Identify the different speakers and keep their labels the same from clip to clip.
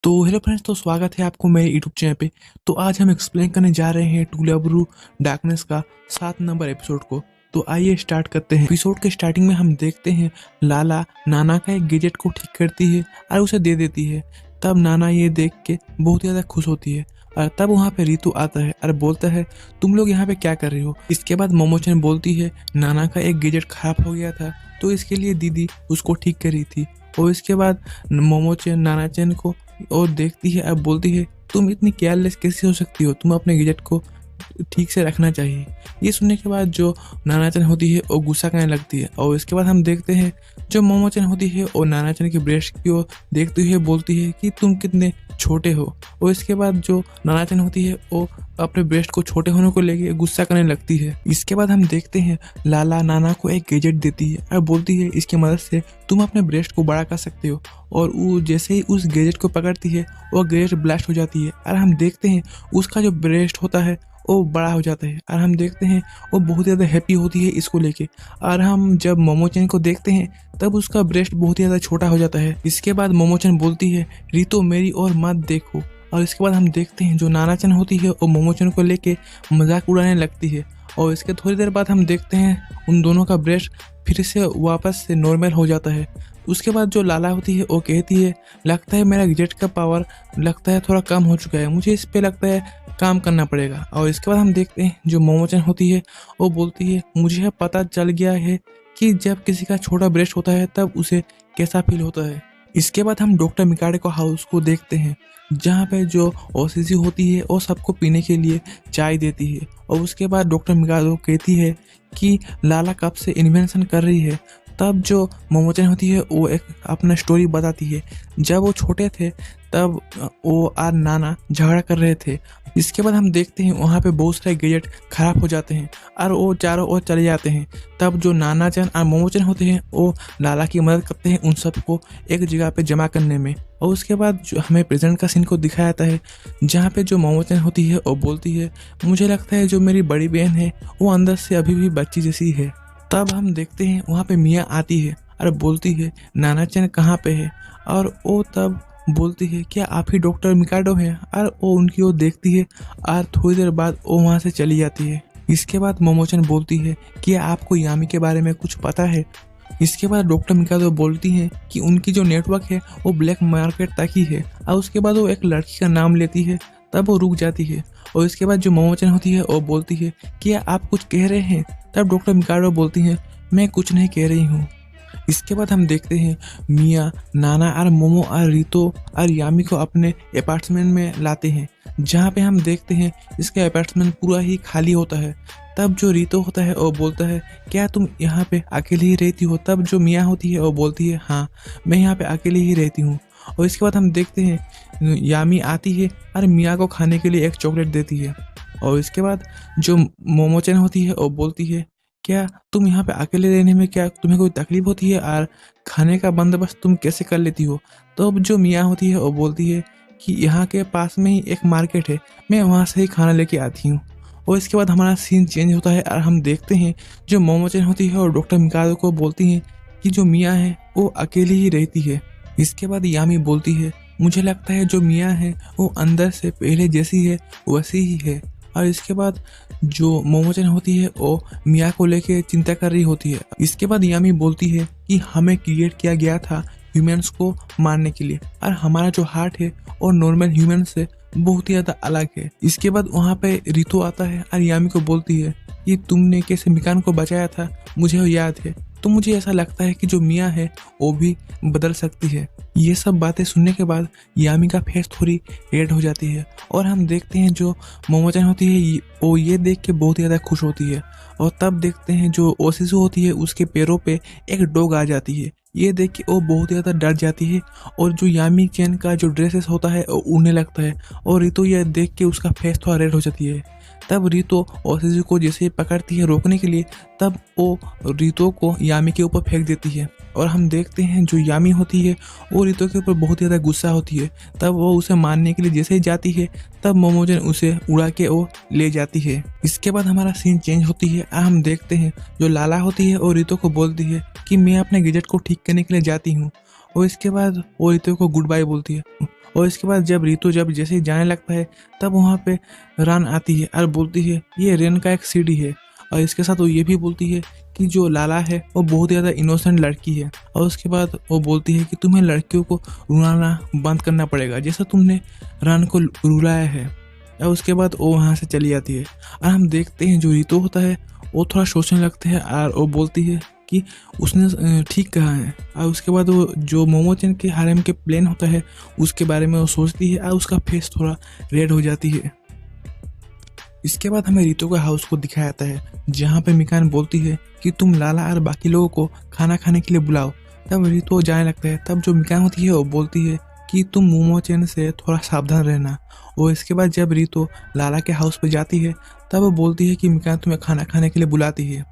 Speaker 1: तो hello friends, तो स्वागत है आपको मेरे यूट्यूब चैनल पे। तो आज हम एक्सप्लेन करने जा रहे हैं टूलेब्रू डार्कनेस का 7 नंबर एपिसोड को। तो आइए स्टार्ट करते हैं। एपिसोड के स्टार्टिंग में हम देखते हैं लाला नाना का एक गैजेट को ठीक करती है और उसे दे देती है। तब नाना ये देख के बहुत ज़्यादा खुश होती है और तब वहाँ पे रितु आता है और बोलता है, तुम लोग यहाँ पे क्या कर रहे हो। इसके बाद मोमोचन बोलती है, नाना का एक गैजेट खराब हो गया था तो इसके लिए दीदी उसको ठीक करी थी। और इसके बाद मोमोचन नानाचन को और देखती है, अब बोलती है, तुम इतनी केयरलेस कैसे हो सकती हो, तुम अपने गैजेट को ठीक से रखना चाहिए। ये सुनने के बाद जो नानाचन होती है वो गुस्सा करने लगती है। और इसके बाद हम देखते हैं जो मोमोचन होती है और नानाचन के ब्रेस्ट की ओर देखते हुए बोलती है कि तुम कितने छोटे हो। और इसके बाद जो नानाचन होती है वो अपने ब्रेस्ट को छोटे होने को लेके गुस्सा करने लगती है। इसके बाद हम देखते हैं लाला नाना को एक गैजेट देती है और बोलती है, इसकी मदद से तुम अपने ब्रेस्ट को बड़ा कर सकते हो। और वो जैसे ही उस गैजेट को पकड़ती है वो गैजेट ब्लास्ट हो जाती है और हम देखते हैं उसका जो ब्रेस्ट होता है वो बड़ा हो जाता है। और हम देखते हैं वो बहुत ज़्यादा हैप्पी होती है इसको लेके। और हम जब मोमोचन को देखते हैं तब उसका ब्रेस्ट बहुत ही ज़्यादा छोटा हो जाता है। इसके बाद मोमोचन बोलती है, रितो मेरी और मत देखो। और इसके बाद हम देखते हैं जो नानाचन होती है वो मोमोचन को लेके मजाक उड़ाने लगती है। और इसके थोड़ी देर बाद हम देखते हैं उन दोनों का ब्रेस्ट फिर से वापस से नॉर्मल हो जाता है। उसके बाद जो लाला होती है वो कहती है, लगता है मेरा गैजेट का पावर लगता है थोड़ा कम हो चुका है, मुझे इस पे लगता है काम करना पड़ेगा। और इसके बाद हम देखते हैं जो मोमोचन होती है वो बोलती है, मुझे अब पता चल गया है कि जब किसी का छोटा ब्रेस्ट होता है तब उसे कैसा फील होता है। इसके बाद हम डॉक्टर मिकाडे को हाउस को देखते हैं जहाँ पे जो ओसीसी होती है वो सबको पीने के लिए चाय देती है। और उसके बाद डॉक्टर मिकाडो कहती है कि लाला कब से इन्वेंशन कर रही है। तब जो मोमोचन होती है वो एक अपना स्टोरी बताती है, जब वो छोटे थे तब वो और नाना झगड़ा कर रहे थे। इसके बाद हम देखते हैं वहाँ पे बहुत सारे गैजेट खराब हो जाते हैं और वो चारों ओर चले जाते हैं। तब जो नानाचन और मोमोचन होते हैं वो लाला की मदद करते हैं उन सबको एक जगह पे जमा करने में। और उसके बाद जो हमें प्रेजेंट का सीन को दिखाया जाता है जहाँ पे जो मोमोचन होती है वो बोलती है, मुझे लगता है जो मेरी बड़ी बहन है वो अंदर से अभी भी बच्ची जैसी है। तब हम देखते हैं वहाँ पे मिया आती है और बोलती है, नानाचन कहाँ पे है। और वो तब बोलती है, क्या आप ही डॉक्टर मिकाडो हैं। और वो उनकी ओर देखती है और थोड़ी देर बाद वो वहाँ से चली जाती है। इसके बाद मोमोचन बोलती है, क्या आपको यामी के बारे में कुछ पता है। इसके बाद डॉक्टर मिकाडो बोलती हैं कि उनकी जो नेटवर्क है वो ब्लैक मार्केट तक ही है। और उसके बाद वो एक लड़की का नाम लेती है, तब वो रुक जाती है। और इसके बाद जो मोमोचन होती है वो बोलती है, क्या आप कुछ कह रहे हैं। तब डॉक्टर मिकाडो बोलती हैं, मैं कुछ नहीं कह रही हूँ। इसके बाद हम देखते हैं मिया नाना और मोमो और रितो और यामी को अपने अपार्टमेंट में लाते हैं जहाँ पे हम देखते हैं इसका अपार्टमेंट पूरा ही खाली होता है। तब जो रितो होता है वो बोलता है, क्या तुम यहाँ पे अकेले ही रहती हो। तब जो मिया होती है वो बोलती है, हाँ मैं यहाँ पे अकेले ही रहती हूँ। और इसके बाद हम देखते हैं यामी आती है और मिया को खाने के लिए एक चॉकलेट देती है। और इसके बाद जो मोमोचन होती है वो बोलती है, क्या तुम यहाँ पे अकेले रहने में क्या तुम्हें कोई तकलीफ होती है और खाने का बंदोबस्त तुम कैसे कर लेती हो। तो अब जो मियाँ होती है वो बोलती है कि यहाँ के पास में ही एक मार्केट है, मैं वहाँ से ही खाना लेके आती हूँ। और इसके बाद हमारा सीन चेंज होता है और हम देखते हैं जो मोमोचन होती है और डॉक्टर मिकाडो को बोलती हैं कि जो मियाँ है वो अकेली ही रहती है। इसके बाद यामी बोलती है, मुझे लगता है जो मियाँ है वो अंदर से पहले जैसी है वैसी ही है। और इसके बाद जो मोमोचन होती है वो मिया को लेके चिंता कर रही होती है। इसके बाद यामी बोलती है कि हमें क्रिएट किया गया था ह्यूमंस को मारने के लिए और हमारा जो हार्ट है वो नॉर्मल ह्यूमन से बहुत ही ज़्यादा अलग है। इसके बाद वहाँ पे रितो आता है और यामी को बोलती है कि तुमने कैसे मिकान को बचाया था मुझे वो याद है। तो मुझे ऐसा लगता है कि जो मिया है वो भी बदल सकती है। ये सब बातें सुनने के बाद यामी का फेस थोड़ी रेड हो जाती है और हम देखते हैं जो मोमोचन होती है वो ये देख के बहुत ही ज़्यादा खुश होती है। और तब देखते हैं जो ओसिसु होती है उसके पैरों पे एक डॉग आ जाती है। ये देख के वो बहुत ही ज़्यादा डर जाती है और जो यामी चैन का जो ड्रेसेस होता है वो उड़ने लगता है। और रितो यह देख के उसका फेस थोड़ा रेड हो जाती है। तब रितो ओसिसु को जैसे पकड़ती है रोकने के लिए, तब वो रितो को यामी के ऊपर फेंक देती है। और हम देखते हैं जो यामी होती है वो रितो के ऊपर बहुत ज़्यादा गुस्सा होती है। तब वो उसे मारने के लिए जैसे ही जाती है तब मोमोचन उसे उड़ा के वो ले जाती है। इसके बाद हमारा सीन चेंज होती है और हम देखते हैं जो लाला होती है और रितो को बोलती है कि मैं अपने गैजेट को ठीक करने के लिए जाती हूँ। और इसके बाद वो रितो को गुड बाय बोलती है। और इसके बाद जब रितो जैसे ही जाने लगता है तब वहाँ पे रान आती है और बोलती है ये रेन का एक सीडी है। और इसके साथ वो ये भी बोलती है कि जो लाला है वो बहुत ज़्यादा इनोसेंट लड़की है। और उसके बाद वो बोलती है कि तुम्हें लड़कियों को रुलाना बंद करना पड़ेगा जैसा तुमने रान को रुलाया है। और उसके बाद वो वहाँ से चली जाती है। और हम देखते हैं जो रितो होता है वो थोड़ा सोचने लगते हैं और वो बोलती है कि उसने ठीक कहा है। और उसके बाद वो जो मोमोचन के हारेम के प्लान होता है उसके बारे में वो सोचती है और उसका फेस थोड़ा रेड हो जाती है। इसके बाद हमें रितो के हाउस को दिखाया जाता है जहाँ पे मिकान बोलती है कि तुम लाला और बाकी लोगों को खाना खाने के लिए बुलाओ। तब रितो जाने लगता है। तब जो मिकान होती है वो बोलती है कि तुम मोमोचन से थोड़ा सावधान रहना। और इसके बाद जब रितो लाला के हाउस पे जाती है तब वो बोलती है कि मिकान तुम्हें खाना खाने के लिए बुलाती है।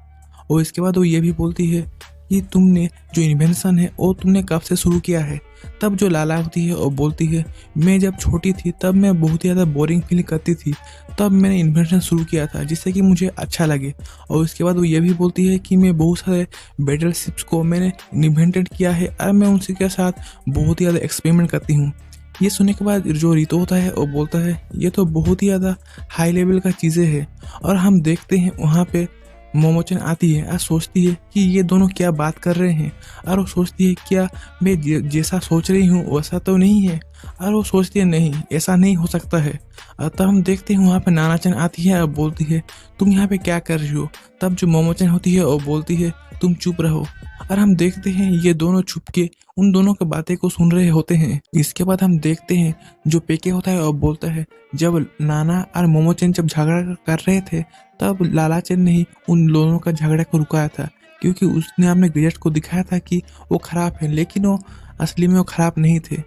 Speaker 1: और इसके बाद वो ये भी बोलती है कि तुमने जो इन्वेंशन है वो तुमने कब से शुरू किया है। तब जो लाला होती है वो बोलती है मैं जब छोटी थी तब मैं बहुत ही ज़्यादा बोरिंग फील करती थी, तब मैंने इन्वेंशन शुरू किया था जिससे कि मुझे अच्छा लगे। और उसके बाद वो ये भी बोलती है कि मैं बहुत सारे बैटल शिप्स को मैंने इन्वेंटेड किया है और मैं उनके के साथ बहुत ही ज़्यादा एक्सपेरिमेंट करती हूँ। ये सुनने के बाद जो रितो होता है वो बोलता है ये तो बहुत ही ज़्यादा हाई लेवल का चीज़ें है। और हम देखते हैं वहाँ पे मोमोचन आती है और सोचती है कि ये दोनों क्या बात कर रहे हैं। और वो सोचती है क्या मैं जैसा सोच रही हूँ वैसा तो नहीं है। और वो सोचती है नहीं ऐसा नहीं हो सकता है। तब हम देखते हैं वहाँ पे नानाचन आती है और बोलती है तुम यहाँ पे क्या कर रही हो। तब जो मोमोचन होती है वो बोलती है तुम चुप रहो। और हम देखते हैं ये दोनों छुप के उन दोनों की बातें को सुन रहे होते हैं। इसके बाद हम देखते हैं जो पेके होता है और बोलता है जब नाना और मोमोचन जब झगड़ा कर रहे थे तब लालाचन ने ही उन दोनों का झगड़ा को रुकाया था, क्योंकि उसने अपने गैजेट को दिखाया था कि वो खराब है लेकिन वो असली में वो खराब नहीं थे।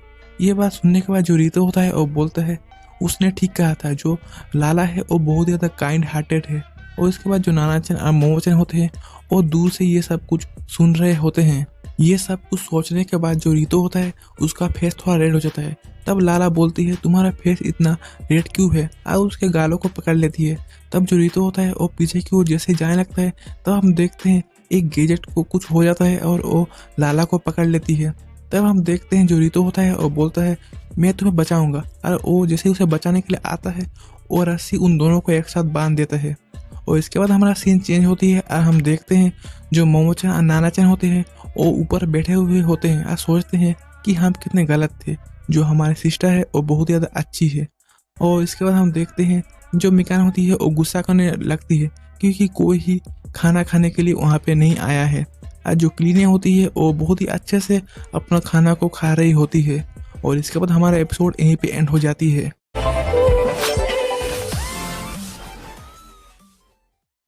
Speaker 1: ये बात सुनने के बाद जो रितो होता है वो बोलता है उसने ठीक कहा था, जो लाला है वो बहुत ज़्यादा काइंड हार्टेड है। और इसके बाद जो नानाचन और मोमोचन होते हैं वो दूर से ये सब कुछ सुन रहे होते हैं। ये सब कुछ सोचने के बाद जो रितो होता है उसका फेस थोड़ा रेड हो जाता है। तब लाला बोलती है तुम्हारा फेस इतना रेड क्यों है, और उसके गालों को पकड़ लेती है। तब जो रितो होता है वो पीछे की ओर जैसे जाने लगता है तब हम देखते हैं एक गैजेट को कुछ हो जाता है और वो लाला को पकड़ लेती है। तब हम देखते हैं जो रितो होता है वो बोलता है मैं तुम्हें बचाऊंगा, और वो जैसे उसे बचाने के लिए आता है वो रस्सी उन दोनों को एक साथ बांध देता है। और इसके बाद हमारा सीन चेंज होती है और हम देखते हैं जो मोमोचन और नानाचन होते हैं वो ऊपर बैठे हुए होते हैं और सोचते हैं कि हम कितने गलत थे, जो हमारी सिस्टर है वो बहुत ज़्यादा अच्छी है। और इसके बाद हम देखते हैं जो मिकान होती है वो गुस्सा करने लगती है क्योंकि कोई ही खाना खाने के लिए वहाँ पे नहीं आया है। और जो क्लीने होती है वो बहुत ही अच्छे से अपना खाना को खा रही होती है। और इसके बाद हमारा एपिसोड यहीं पे एंड हो जाती है।